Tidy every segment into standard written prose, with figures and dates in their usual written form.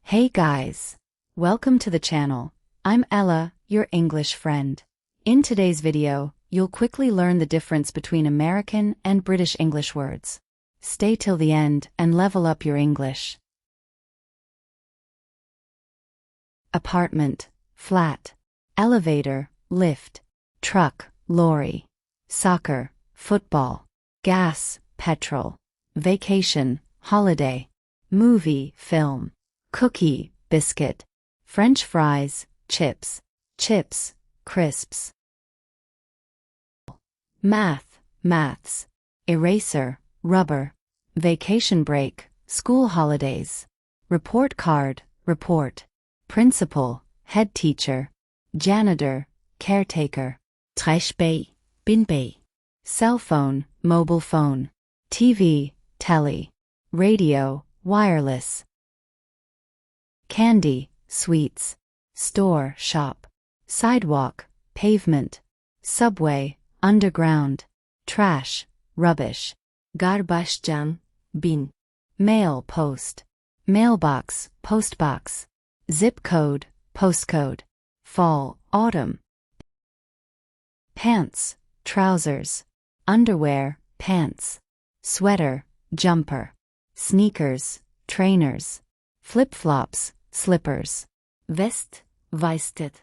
Hey guys! Welcome to the channel. I'm Ella, your English friend. In today's video, you'll quickly learn the difference between American and British English words. Stay till the end and level up your English. Apartment, flat. Elevator, lift. Truck, lorry. Soccer, football. Gas, petrol. Vacation, holiday. Movie, film. Cookie, biscuit. French fries, chips. Chips, crisps. Math, maths. Eraser, rubber. Vacation break, school holidays. Report card, report. Principal, head teacher. Janitor, caretaker. Trashbay, binbay. Cell phone, mobile phone. TV, telly. Radio, wireless. Candy, sweets. Store, shop. Sidewalk, pavement. Subway, underground. Trash, rubbish. Garbashjan, bin. Mail, post. Mailbox, postbox. Zip code, postcode. Fall, autumn. Pants, trousers. Underwear, pants. Sweater, jumper. Sneakers, trainers. Flip-flops, slippers. Vest, vestet.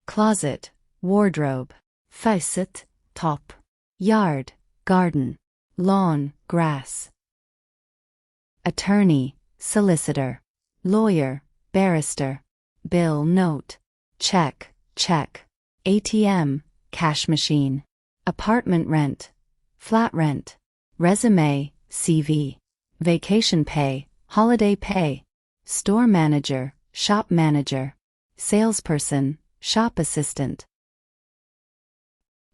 Closet, wardrobe. Faucet, top. Yard, garden. Lawn, grass. Attorney, solicitor. Lawyer, barrister. Bill, note. Check, check. ATM, cash machine. Apartment rent. Flat rent. Resume, CV. Vacation pay, holiday pay. Store manager, shop manager. Salesperson, shop assistant.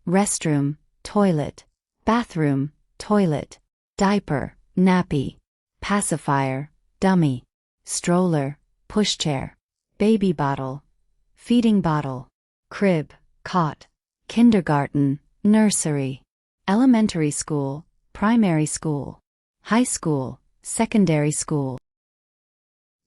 Restroom, toilet. Bathroom, toilet. Diaper, nappy. Pacifier, dummy. Stroller, pushchair. Baby bottle. Feeding bottle. Crib, cot. Kindergarten, nursery. Elementary school, primary school. High school, secondary school.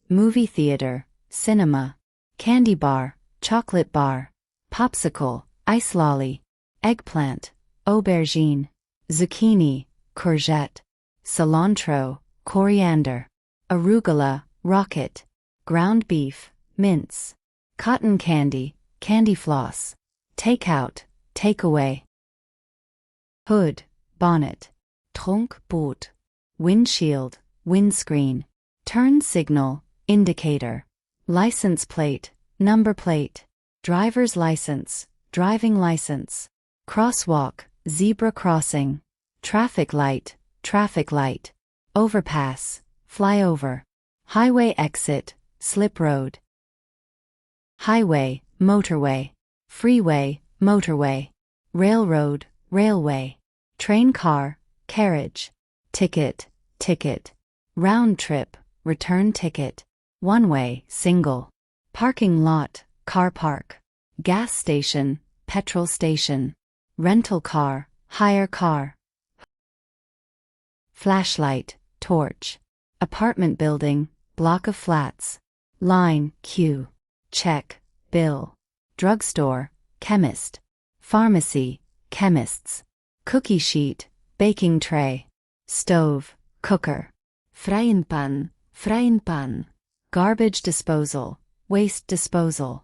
Movie theater, cinema. Candy bar, chocolate bar. Popsicle, ice lolly. Eggplant, aubergine. Zucchini, courgette. Cilantro, coriander. Arugula, rocket. Ground beef, mince. Cotton candy, candy floss. Takeout, takeaway. Hood, bonnet. Trunk, boot. Windshield, windscreen. Turn signal, indicator. License plate, number plate. Driver's license, driving license. Crosswalk, zebra crossing. Traffic light, traffic light. Overpass, flyover. Highway exit, slip road. Highway, motorway. Freeway, motorway. Railroad, railway. Train car, carriage. Ticket, ticket. Round trip, return ticket. One-way, single. Parking lot, car park. Gas station, petrol station. Rental car, hire car. Flashlight, torch. Apartment building, block of flats. Line, queue. Check, bill. Drugstore, chemist. Pharmacy, chemists. Cookie sheet, baking tray. Stove, cooker. Frying pan, frying pan. Garbage disposal, waste disposal.